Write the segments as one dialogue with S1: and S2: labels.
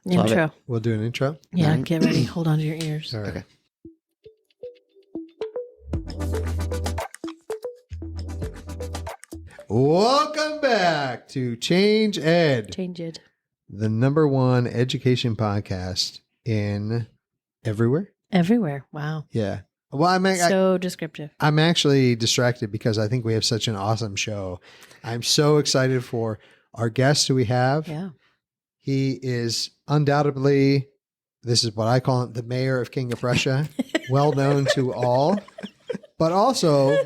S1: Intro.
S2: We'll do an intro.
S1: Yeah,
S3: Right.
S1: get ready. Hold on to your ears.
S2: All right.
S3: Okay.
S2: Welcome back to Change Ed,
S1: Change it.
S2: the #1 education podcast in everywhere.
S1: Everywhere. Wow.
S2: Yeah. Well,
S1: So descriptive.
S2: I'm actually distracted because I think we have such an awesome show. I'm so excited for our guest who we have.
S1: Yeah.
S2: He is undoubtedly, this is what I call it, the mayor of King of Prussia, well known to all, but also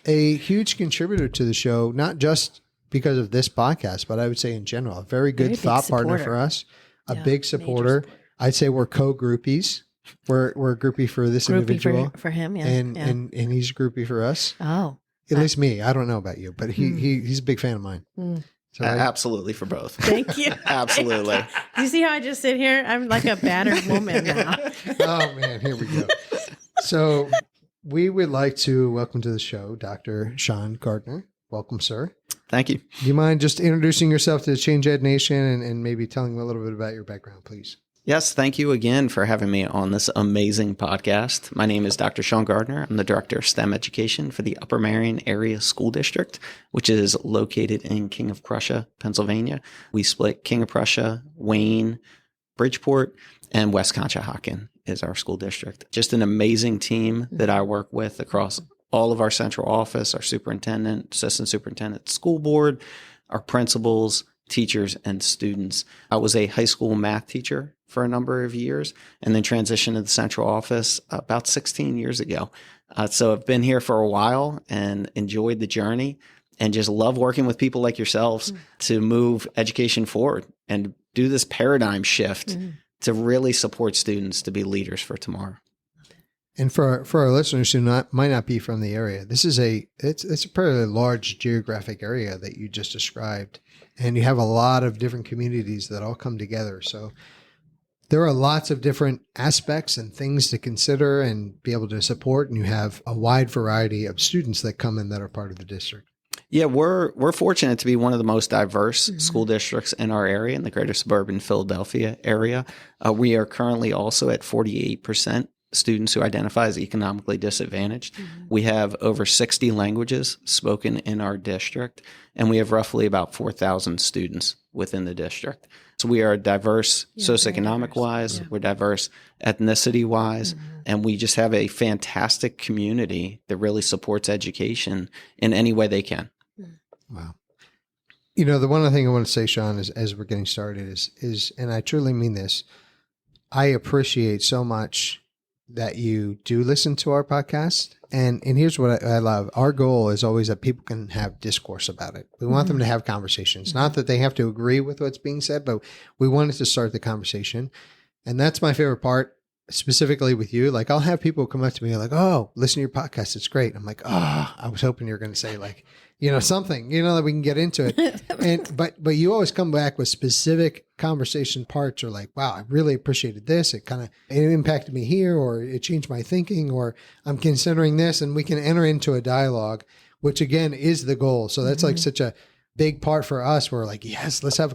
S2: a huge contributor to the show, not just because of this podcast, but I would say in general, a very good
S1: Very big
S2: thought partner
S1: supporter.
S2: for us, a
S1: Yeah,
S2: big
S1: major
S2: supporter.
S1: support.
S2: I'd say we're co-groupies. We're a groupie for this
S1: Groupie
S2: individual,
S1: for him. Yeah.
S2: and,
S1: yeah.
S2: and he's a groupie for us.
S1: Oh.
S2: At least me. I don't know about you, but he's a big fan of mine.
S1: Mm.
S2: So
S3: Absolutely for both.
S1: Thank you.
S3: Absolutely.
S1: Do you see how I just sit here? I'm like a battered woman now.
S2: oh man, here we go. So we would like to welcome to the show Dr. Sean Gardiner. Welcome, sir.
S3: Thank you.
S2: Do you mind just introducing yourself to the Change Ed Nation and maybe telling a little bit about your background, please?
S3: Yes, thank you again for having me on this amazing podcast. My name is Dr. Sean Gardiner. I'm the Director of STEM Education for the Upper Merion Area School District, which is located in King of Prussia, Pennsylvania. We split King of Prussia, Wayne, Bridgeport, and West Conshohocken is our school district. Just an amazing team that I work with across all of our central office, our superintendent, assistant superintendent, school board, our principals, teachers, and students. I was a high school math teacher for a number of years and then transitioned to the central office about 16 years ago. So I've been here for a while and enjoyed the journey and just love working with people like yourselves to move education forward and do this paradigm shift to really support students to be leaders for tomorrow.
S2: And for our listeners who might not be from the area, this is it's a fairly large geographic area that you just described, and you have a lot of different communities that all come together. So there are lots of different aspects and things to consider and be able to support, and you have a wide variety of students that come in that are part of the district.
S3: Yeah, we're fortunate to be one of the most diverse school districts in our area, in the greater suburban Philadelphia area. We are currently also at 48% students who identify as economically disadvantaged. We have over 60 languages spoken in our district, and we have roughly about 4,000 students within the district. So we are diverse socioeconomic-wise, we're diverse ethnicity-wise, and we just have a fantastic community that really supports education in any way they can.
S2: Wow. You know, the one other thing I want to say, Sean, is as we're getting started is, and I truly mean this, I appreciate so much that you do listen to our podcast. And here's what I love. Our goal is always that people can have discourse about it. We want them to have conversations, not that they have to agree with what's being said, but we wanted to start the conversation. And that's my favorite part, specifically with you. Like, I'll have people come up to me like, oh, listen to your podcast. It's great. I'm like, oh, I was hoping you were going to say like, something, that we can get into it. And, but you always come back with specific conversation parts or like, wow, I really appreciated this. It impacted me here, or it changed my thinking, or I'm considering this, and we can enter into a dialogue, which again is the goal. So that's like such a big part for us. We're like, yes, let's have,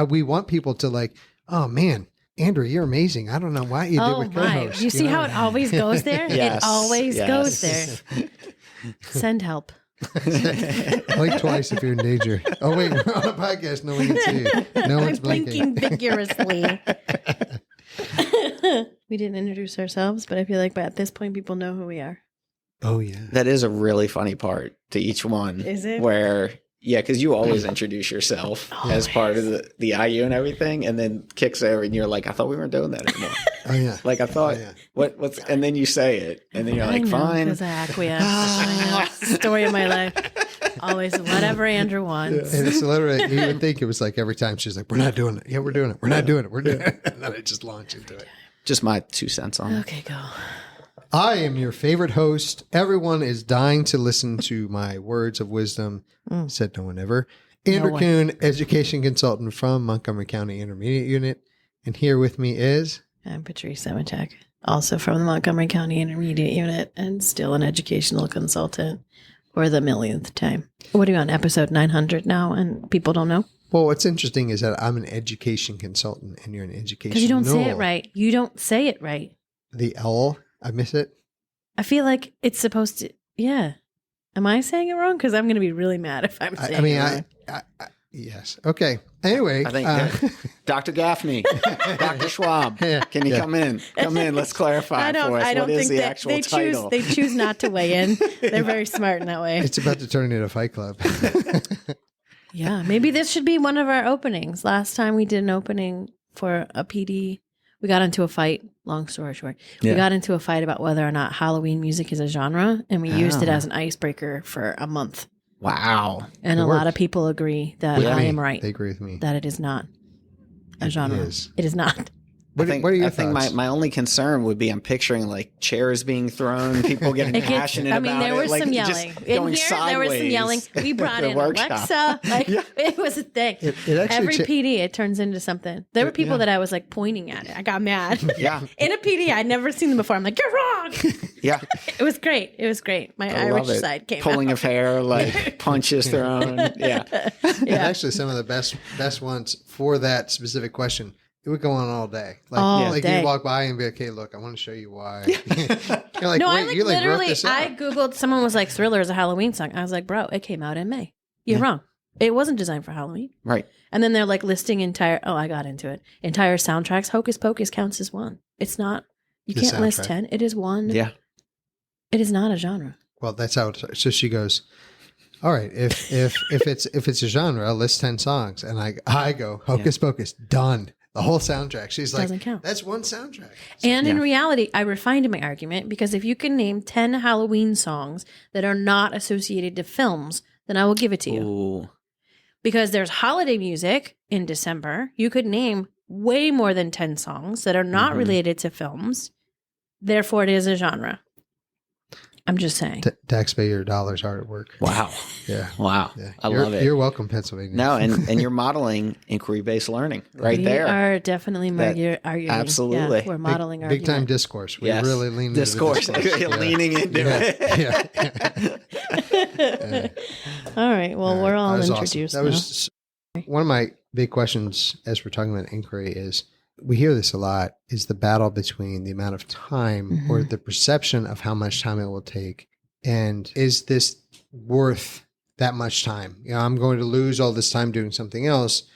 S2: we want people to like, oh man, Andrew, you're amazing. I don't know why you did with co-host.
S1: Do you see how it always goes there?
S3: Yes,
S1: It always
S3: yes.
S1: goes there. Send help.
S2: Blink twice if you're in danger. Oh wait, we're on a podcast. No one can see you. No one's
S1: I'm blinking vigorously. We didn't introduce ourselves, but I feel like at this point people know who we are.
S2: Oh yeah.
S3: That is a really funny part to each one.
S1: Is it?
S3: Where, because you always introduce yourself as part of the IU and everything, and then kicks over and you're like, I thought we weren't doing that anymore.
S2: Oh yeah.
S3: Like I thought, what's, and then you say it, and then you're like, fine.
S1: Because I acquiesce. I know. It's the story of my life. Always whatever Andrew wants.
S2: And it's literally, you would think it was like every time she's like, we're not doing it. Yeah, we're doing it. We're not doing it. We're doing it. And then I just launch into it.
S3: Just my 2 cents on it.
S1: Okay, go.
S2: I am your favorite host. Everyone is dying to listen to my words of wisdom. Said no one ever. Andrew Kuhn, education consultant from Montgomery County Intermediate Unit. And here with me is...
S1: I'm Patrice Semichek, also from the Montgomery County Intermediate Unit and still an educational consultant for the millionth time. What are you on, episode 900 now, and people don't know?
S2: Well, what's interesting is that I'm an education consultant and you're an education.
S1: Because you don't say it right. You don't say it right.
S2: The L, I miss it.
S1: I feel like it's supposed to. Yeah. Am I saying it wrong? Because I'm going to be really mad if I'm saying it wrong.
S2: Yes. Okay. Anyway,
S3: I think Dr. Gaffney, Dr. Schwab, can you come in? Come in. Let's clarify for us. What is the actual title?
S1: They choose not to weigh in. They're very smart in that way.
S2: It's about to turn into a Fight Club.
S1: Yeah. Maybe this should be one of our openings. Last time we did an opening for a PD, we got into a fight. Long story short, we got into a fight about whether or not Halloween music is a genre, and we used it as an icebreaker for a month.
S3: Wow.
S1: And a lot of people agree that I am right.
S2: They agree with me.
S1: That it is not a genre. It is not.
S2: What are your thoughts?
S3: I think my only concern would be I'm picturing like chairs being thrown, people getting passionate about it.
S1: I mean, there was some yelling. In here, there was some yelling. We brought in Alexa. Like, it was a thing. Every PD, it turns into something. There were people that I was like pointing at it. I got mad.
S3: Yeah.
S1: In a PD, I'd never seen them before. I'm like, you're wrong.
S3: Yeah.
S1: It was great. It was great. My Irish side came
S3: Pulling
S1: out.
S3: of hair, like punches thrown. Yeah.
S2: Actually, some of the best ones for that specific question. It would go on all day. Like you walk by and be like, hey, look, I want to show you why. You're like,
S1: no,
S2: wait, you like wrote this out.
S1: I Googled, someone was like, Thriller is a Halloween song. I was like, bro, it came out in May. You're wrong. It wasn't designed for Halloween.
S3: Right.
S1: And then they're like listing I got into it. Entire soundtracks. Hocus Pocus counts as one. It's not, you can't list 10. It is one.
S3: Yeah.
S1: It is not a genre.
S2: Well, that's how so she goes, all right, if it's a genre, list 10 songs. And I go, Hocus Pocus, done. The whole soundtrack. She's like, doesn't count. That's one soundtrack.
S1: And in reality, I refined my argument because if you can name 10 Halloween songs that are not associated to films, then I will give it to you.
S3: Ooh.
S1: Because there's holiday music in December. You could name way more than 10 songs that are not related to films. Therefore, it is a genre. I'm just saying.
S2: Taxpayer dollars are at work.
S3: Wow.
S2: Yeah.
S3: Wow.
S2: Yeah.
S3: I love it.
S2: You're welcome, Pennsylvania.
S3: No, and you're modeling inquiry-based learning there.
S1: We are definitely arguing.
S3: Absolutely.
S1: Yeah, we're modeling
S2: big time discourse. We're really leaning into discourse.
S3: Leaning into
S2: it.
S1: Yeah. All right. Well, we're all introduced.
S2: Awesome. That was one of my big questions as we're talking about inquiry is, we hear this a lot, is the battle between the amount of time or the perception of how much time it will take. And is this worth that much time? You know, I'm going to lose all this time doing something else.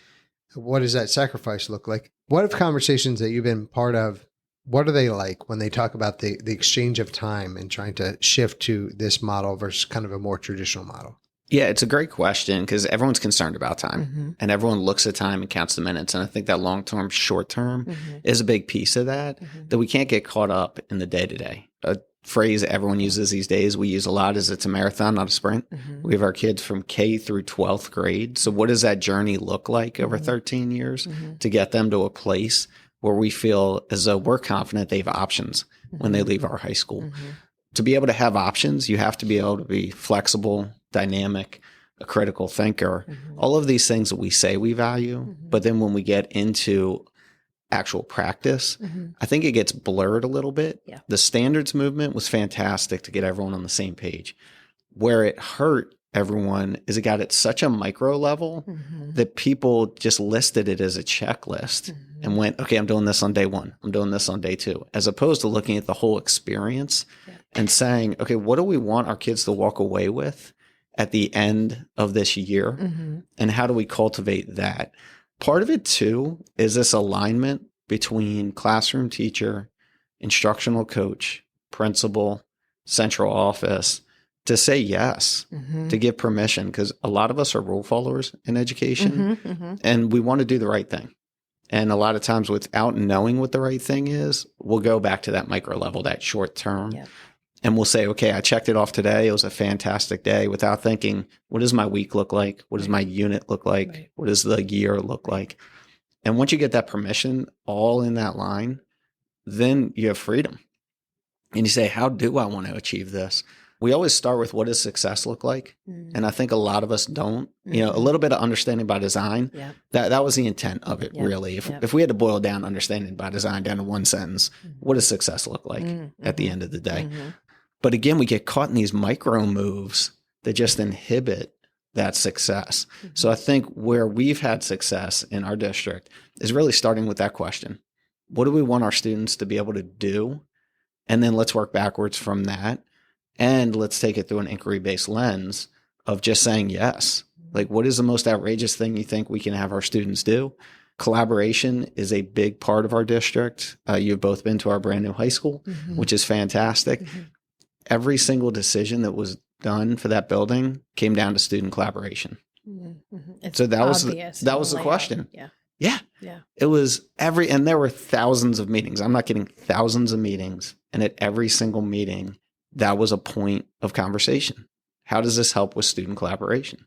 S2: What does that sacrifice look like? What if conversations that you've been part of, what are they like when they talk about the exchange of time and trying to shift to this model versus kind of a more traditional model?
S3: Yeah, it's a great question because everyone's concerned about time and everyone looks at time and counts the minutes. And I think that long-term, short-term is a big piece of that, that we can't get caught up in the day-to-day. A phrase everyone uses these days, we use a lot, is it's a marathon, not a sprint. We have our kids from K through 12th grade. So what does that journey look like over 13 years to get them to a place where we feel as though we're confident they have options when they leave our high school? To be able to have options, you have to be able to be flexible, dynamic, a critical thinker, all of these things that we say we value. But then when we get into actual practice, I think it gets blurred a little bit. Yeah. The standards movement was fantastic to get everyone on the same page. Where it hurt everyone is it got at such a micro level that people just listed it as a checklist and went, okay, I'm doing this on day 1. I'm doing this on day 2, as opposed to looking at the whole experience and saying, okay, what do we want our kids to walk away with at the end of this year? And how do we cultivate that? Part of it too is this alignment between classroom teacher, instructional coach, principal, central office, to say yes, to give permission, because a lot of us are rule followers in education and we want to do the right thing. And a lot of times without knowing what the right thing is, we'll go back to that micro level, that short term. And we'll say, okay, I checked it off today. It was a fantastic day, without thinking, what does my week look like? What does my unit look like? What does the year look like? And once you get that permission all in that line, then you have freedom. And you say, how do I want to achieve this? We always start with, what does success look like? And I think a lot of us don't. You know, a little bit of understanding by design, that was the intent of it, really. If we had to boil down understanding by design down to one sentence, what does success look like at the end of the day? But again, we get caught in these micro moves that just inhibit that success. So I think where we've had success in our district is really starting with that question. What do we want our students to be able to do? And then let's work backwards from that. And let's take it through an inquiry-based lens of just saying yes. Like, what is the most outrageous thing you think we can have our students do? Collaboration is a big part of our district. You've both been to our brand new high school, which is fantastic. Every single decision that was done for that building came down to student collaboration. So that was the question. Yeah. It was and there were thousands of meetings. I'm not kidding, thousands of meetings. And at every single meeting, that was a point of conversation. How does this help with student collaboration?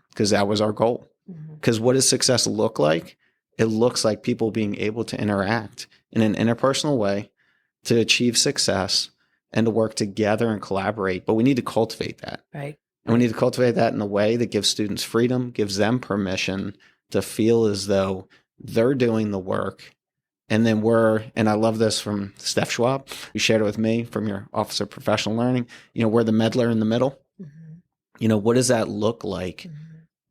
S3: Because that was our goal. Because what does success look like? It looks like people being able to interact in an interpersonal way to achieve success and to work together and collaborate. But we need to cultivate that. Right. And we need to cultivate that in a way that gives students freedom, gives them permission to feel as though they're doing the work. And then and I love this from Steph Schwab, you shared it with me from your Office of Professional Learning, we're the meddler in the middle. What does that look like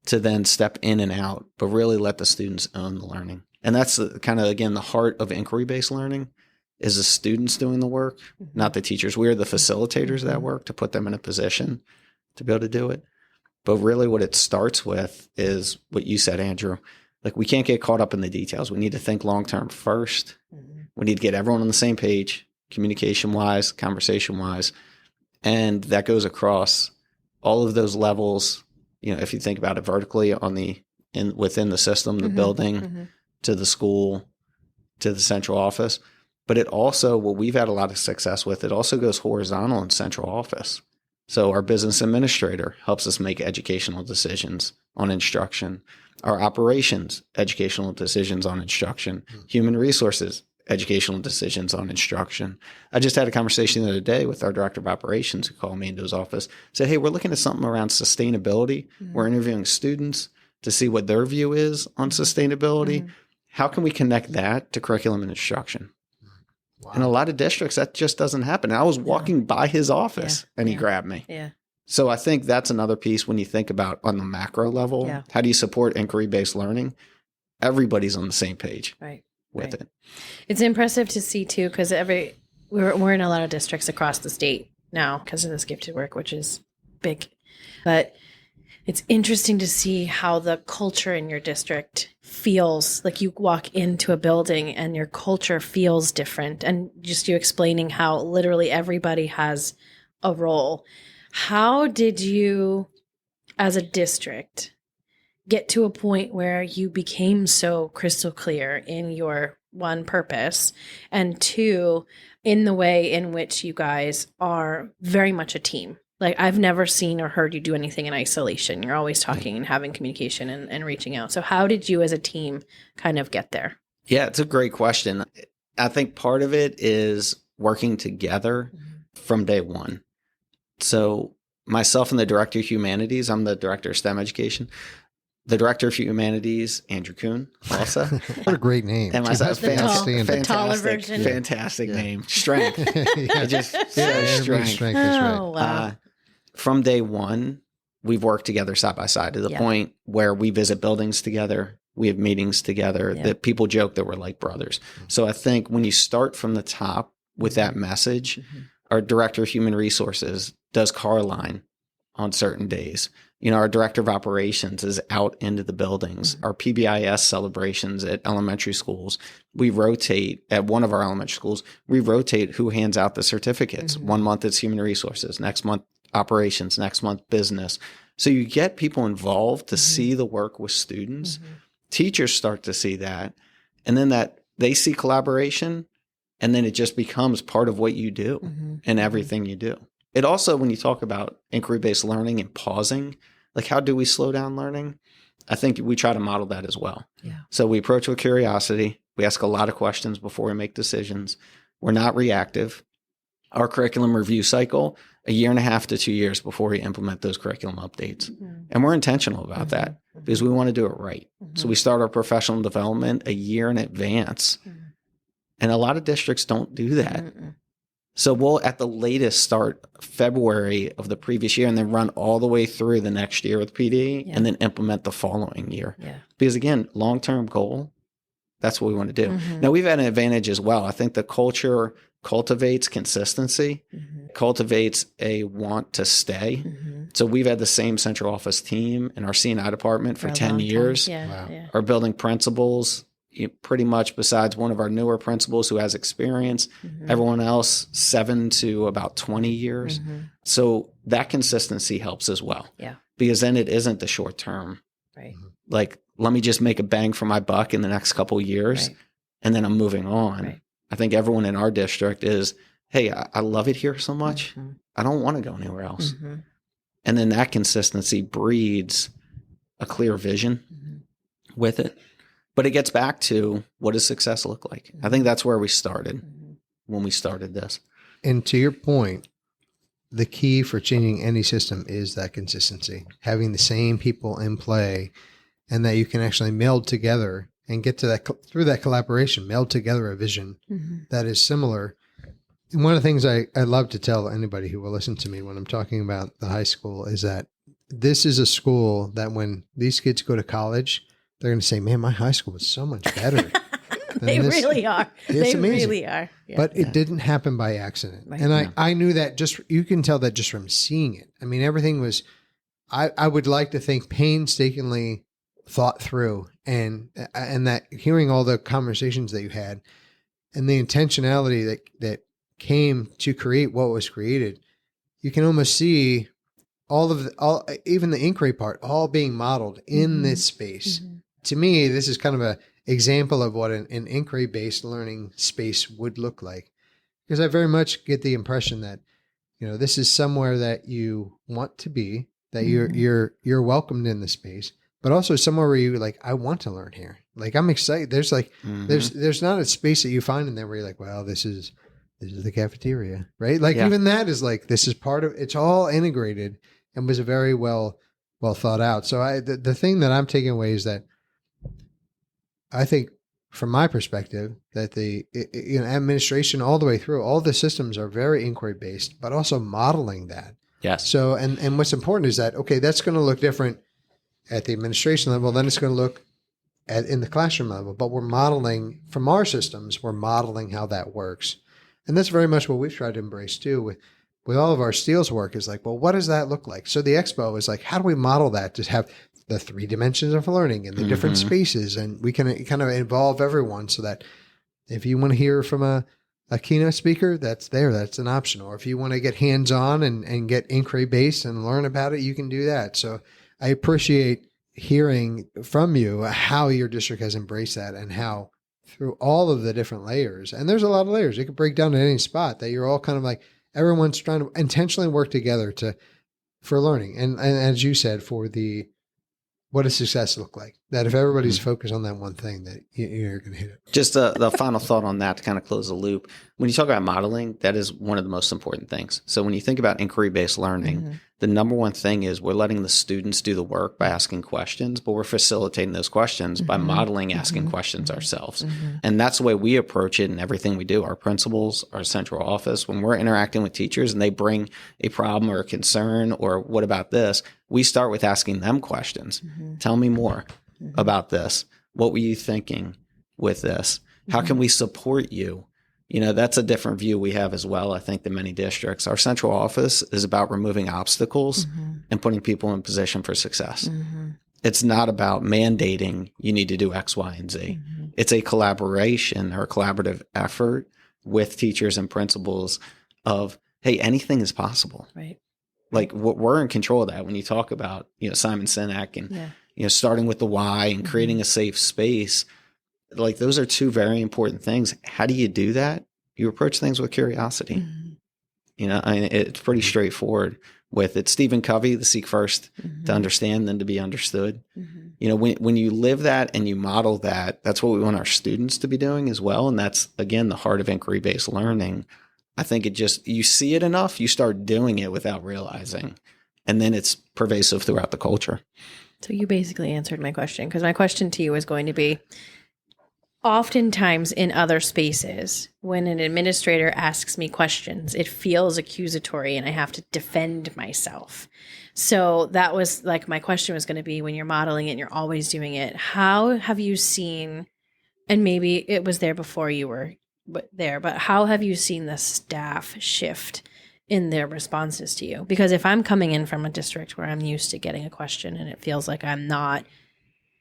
S3: to then step in and out, but really let the students own the learning? And that's kind of, again, the heart of inquiry-based learning is the students doing the work, not the teachers. We are the facilitators of that work to put them in a position to be able to do it. But really what it starts with is what you said, Andrew. Like, we can't get caught up in the details. We need to think long-term first. We need to get everyone on the same page, communication-wise, conversation-wise. And that goes across all of those levels. If you think about it vertically within the system, the building, to the school, to the central office. But it also, what we've had a lot of success with, it also goes horizontal in central office. So our business administrator helps us make educational decisions on instruction. Our operations, educational decisions on instruction. Human resources, educational decisions on instruction. I just had a conversation the other day with our director of operations who called me into his office, said, hey, we're looking at something around sustainability. We're interviewing students to see what their view is on sustainability. How can we connect that to curriculum and instruction? Wow. In a lot of districts, that just doesn't happen. And I was walking by his office and he grabbed me. So I think that's another piece when you think about on the macro level, how do you support inquiry-based learning? Everybody's on the same page with it.
S1: It's impressive to see too, because we're in a lot of districts across the state now because of this gifted work, which is big. But it's interesting to see how the culture in your district feels. Like, you walk into a building and your culture feels different. And just you explaining how literally everybody has a role. How did you, as a district, get to a point where you became so crystal clear in your, one, purpose, and two, in the way in which you guys are very much a team? Like, I've never seen or heard you do anything in isolation. You're always talking and having communication and reaching out. So how did you as a team kind of get there?
S3: Yeah, it's a great question. I think part of it is working together from day one. So myself and the director of humanities, I'm the director of STEM education. The director of humanities, Andrew Kuhn, also.
S2: What a great name.
S3: And myself,
S1: the taller version.
S3: Fantastic name. Strength. Just strength.
S1: Oh, wow.
S3: From day one, we've worked together side by side to the point where we visit buildings together. We have meetings together that people joke that we're like brothers. So I think when you start from the top with that message, our director of human resources does car line on certain days. Our director of operations is out into the buildings. Our PBIS celebrations at elementary schools, we rotate at one of our elementary schools. We rotate who hands out the certificates. 1 month it's human resources, next month operations, next month business. So you get people involved to see the work with students. Teachers start to see that, and then that they see collaboration, and then it just becomes part of what you do and everything you do. It also, when you talk about inquiry-based learning and pausing, like, how do we slow down learning? I think we try to model that as well. So we approach with curiosity. We ask a lot of questions before we make decisions. We're not reactive. Our curriculum review cycle, 1.5 to 2 years before we implement those curriculum updates. And we're intentional about that because we want to do it right. So we start our professional development a year in advance. And a lot of districts don't do that. So we'll at the latest start February of the previous year and then run all the way through the next year with PD and then implement the following year.
S1: Yeah.
S3: Because again, long-term goal, that's what we want to do. Now we've had an advantage as well. I think the culture cultivates consistency, cultivates a want to stay. So we've had the same central office team in our C&I department for 10 years.
S1: Yeah.
S3: Our building principals, pretty much besides one of our newer principals who has experience, everyone else 7 to about 20 years. So that consistency helps as well.
S1: Yeah.
S3: Because then it isn't the short term.
S1: Right.
S3: Like, let me just make a bang for my buck in the next couple of years and then I'm moving on.
S1: Right.
S3: I think everyone in our district is, hey, I love it here so much. I don't want to go anywhere else. And then that consistency breeds a clear vision with it. But it gets back to, what does success look like? I think that's where we started when we started this.
S2: And to your point, the key for changing any system is that consistency, having the same people in play, and that you can actually meld together and get to that through that collaboration, meld together a vision that is similar. And one of the things I love to tell anybody who will listen to me when I'm talking about the high school is that this is a school that when these kids go to college, they're going to say, man, my high school was so much better.
S1: They really are. They
S2: amazing.
S1: really are. Yeah.
S2: But it didn't happen by accident.
S1: Right.
S2: And I knew that you can tell that just from seeing it. I mean, everything was, I would like to think, painstakingly thought through, and that hearing all the conversations that you had and the intentionality that came to create what was created, you can almost see even the inquiry part, all being modeled in this space. To me, this is kind of a example of what an inquiry-based learning space would look like. Because I very much get the impression that, this is somewhere that you want to be, that you're welcomed in the space, but also somewhere where you like, I want to learn here. Like, I'm excited. There's like, there's not a space that you find in there where you're like, well, this is the cafeteria, right? Like even that is like, this is part of, it's all integrated and was very well thought out. So the thing that I'm taking away is that I think, from my perspective, that the administration all the way through, all the systems are very inquiry based, but also modeling that.
S3: Yes.
S2: So, and what's important is that, okay, that's going to look different at the administration level, then it's going to look in the classroom level, but we're modeling from our systems, we're modeling how that works. And that's very much what we've tried to embrace too with all of our Steele's work, is like, well, what does that look like? So the expo is like, how do we model that to have the 3 dimensions of learning and the different spaces, and we can kind of involve everyone so that if you want to hear from a keynote speaker, that's an option. Or if you want to get hands-on and get inquiry based and learn about it, you can do that. So I appreciate hearing from you how your district has embraced that, and how through all of the different layers, and there's a lot of layers, it could break down at any spot, that you're all kind of like, everyone's trying to intentionally work together for learning. And as you said, what does success look like? That if everybody's focused on that one thing, that you're going to hit it.
S3: Just the final thought on that to kind of close the loop. When you talk about modeling, that is one of the most important things. So when you think about inquiry-based learning, the number one thing is we're letting the students do the work by asking questions, but we're facilitating those questions by modeling asking questions ourselves. And that's the way we approach it in everything we do. Our principals, our central office, when we're interacting with teachers and they bring a problem or a concern or what about this, we start with asking them questions. Tell me more about this. What were you thinking with this? How can we support you? That's a different view we have as well, I think, than many districts. Our central office is about removing obstacles and putting people in position for success. It's not about mandating you need to do X, Y, and Z. It's a collaboration or a collaborative effort with teachers and principals of, hey, anything is possible.
S1: Right.
S3: Like, we're in control of that. When you talk about, Simon Sinek and, starting with the why and creating a safe space, like, those are 2 very important things. How do you do that? You approach things with curiosity. It's pretty straightforward with it. Stephen Covey, the seek first to understand, then to be understood. When you live that and you model that, that's what we want our students to be doing as well. And that's, again, the heart of inquiry-based learning. I think you see it enough, you start doing it without realizing. And then it's pervasive throughout the culture.
S1: So you basically answered my question, because my question to you was going to be, oftentimes in other spaces, when an administrator asks me questions, it feels accusatory and I have to defend myself. So that was like, my question was going to be, when you're modeling it and you're always doing it, how have you seen, and maybe it was there before you were there, but how have you seen the staff shift in their responses to you? Because if I'm coming in from a district where I'm used to getting a question and it feels like I'm not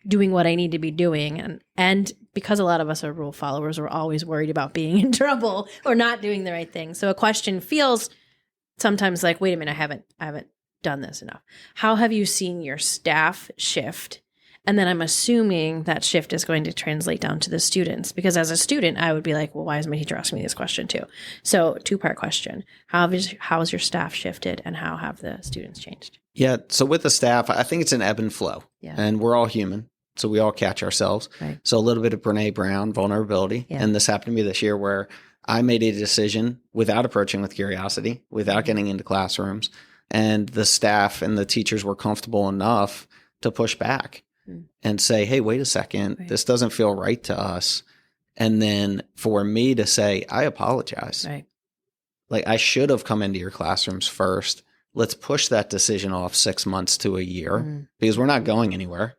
S1: doing what I need to be doing, and because a lot of us are rule followers, we're always worried about being in trouble or not doing the right thing. So a question feels sometimes like, wait a minute, I haven't done this enough. How have you seen your staff shift? And then I'm assuming that shift is going to translate down to the students, because as a student, I would be like, well, why is my teacher asking me this question too? So 2-part question. How has your staff shifted, and how have the students changed?
S3: Yeah. So with the staff, I think it's an ebb and flow, and we're all human. So we all catch ourselves.
S1: Right.
S3: So a little bit of Brene Brown vulnerability. And this happened to me this year, where I made a decision without approaching with curiosity, without getting into classrooms. And the staff and the teachers were comfortable enough to push back and say, hey, wait a second, this doesn't feel right to us. And then for me to say, I apologize.
S1: Right.
S3: Like, I should have come into your classrooms first. Let's push that decision off 6 months to a year, because we're not going anywhere.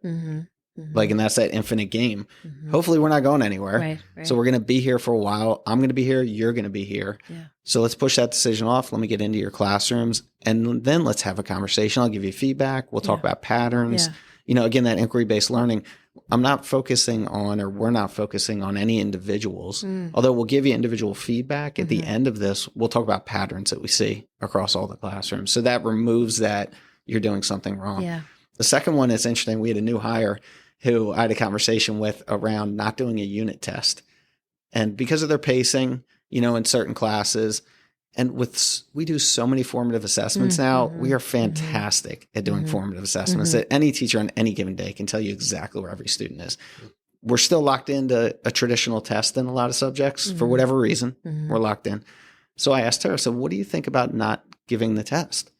S3: Like, and that's that infinite game. Hopefully we're not going anywhere.
S1: Right.
S3: So we're going to be here for a while. I'm going to be here. You're going to be here.
S1: Yeah.
S3: So let's push that decision off. Let me get into your classrooms, and then let's have a conversation. I'll give you feedback. We'll talk about patterns.
S1: Yeah.
S3: You know, again, that inquiry-based learning, I'm not focusing on, or we're not focusing on any individuals, although we'll give you individual feedback. At the end of this, we'll talk about patterns that we see across all the classrooms. So that removes that you're doing something wrong.
S1: Yeah.
S3: The second one is interesting. We had a new hire who I had a conversation with around not doing a unit test. And because of their pacing, you know, in certain classes, and we do so many formative assessments now, we are fantastic at doing formative assessments that any teacher on any given day can tell you exactly where every student is. We're still locked into a traditional test in a lot of subjects for whatever reason. We're locked in. So I asked her, so what do you think about not giving the test?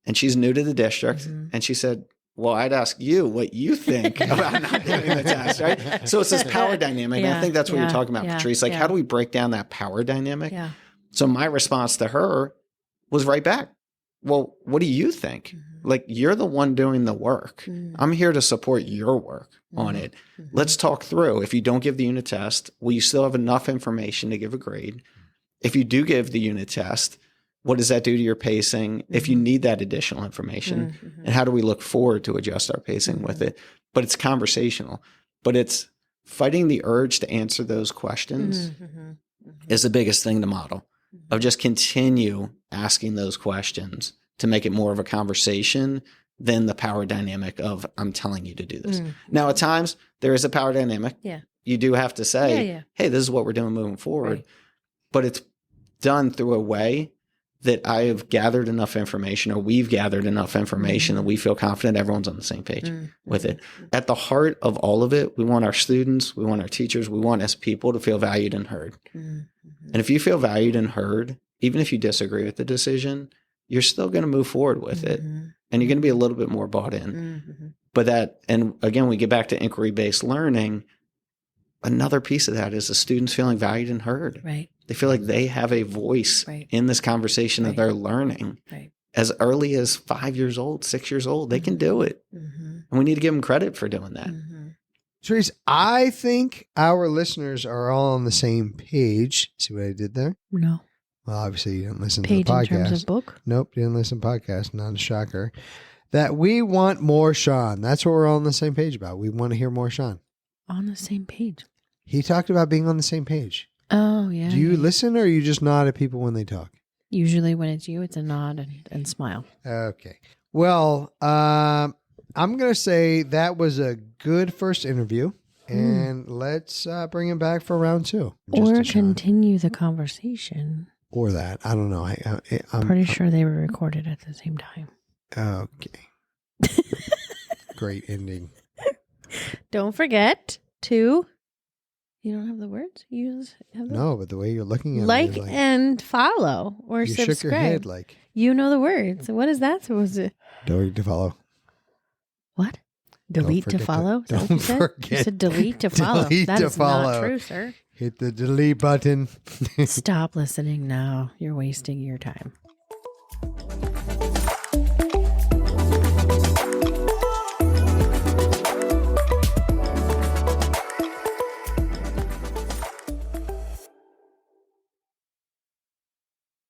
S3: And she's new to the district. And she said, well, I'd ask you what you think about not giving the test, right? So it's this power dynamic. And I think that's what you're talking about, Patrice. Like, how do we break down that power dynamic?
S1: Yeah.
S3: So my response to her was right back. Well, what do you think? Like, you're the one doing the work. I'm here to support your work on it. Let's talk through. If you don't give the unit test, will you still have enough information to give a grade? If you do give the unit test, what does that do to your pacing? If you need that additional information, and how do we look forward to adjust our pacing with it? But it's conversational, but it's fighting the urge to answer those questions is the biggest thing to model, of just continue asking those questions to make it more of a conversation than the power dynamic of, I'm telling you to do this. Now, at times there is a power dynamic.
S1: Yeah.
S3: You do have to say, hey, this is what we're doing moving forward. But it's done through a way that I have gathered enough information, or we've gathered enough information that we feel confident everyone's on the same page with it. At the heart of all of it, we want our students, we want our teachers, we want as people to feel valued and heard. And if you feel valued and heard, even if you disagree with the decision, you're still going to move forward with it. And you're going to be a little bit more bought in. But that, and again, we get back to inquiry-based learning. Another piece of that is the students feeling valued and heard.
S1: Right.
S3: They feel like they have a voice in this conversation that they're learning. As early as 5 years old, 6 years old, they can do it. And we need to give them credit for doing that.
S2: Therese, I think our listeners are all on the same page. See what I did there?
S1: No.
S2: Well, obviously you didn't listen
S1: Page
S2: to the podcast.
S1: in terms of book?
S2: Nope, didn't listen to the podcast. Not a shocker. That we want more Sean. That's what we're all on the same page about. We want to hear more Sean.
S1: On the same page.
S2: He talked about being on the same page.
S1: Oh, yeah.
S2: Do you listen, or you just nod at people when they talk?
S1: Usually when it's you, it's a nod and smile.
S2: Okay. Well, I'm going to say that was a good first interview, and let's bring him back for round 2.
S1: Or continue the conversation.
S2: Or that. I don't know. I'm
S1: pretty sure they were recorded at the same time.
S2: Okay. Great ending.
S1: Don't forget to... You don't have the words? You just have
S2: No, but the way you're looking at
S1: like
S2: me is
S1: and follow or
S2: you
S1: subscribe.
S2: shook your head like.
S1: You know the words. What is that supposed to?
S2: Don't forget to follow.
S1: What? Delete to
S2: forget
S1: follow? Is that what you
S2: don't
S1: said?
S2: forget.
S1: You said delete to follow.
S2: Delete
S1: That
S2: to
S1: is
S2: follow.
S1: not true, sir.
S2: Hit the delete button.
S1: Stop listening now. You're wasting your time.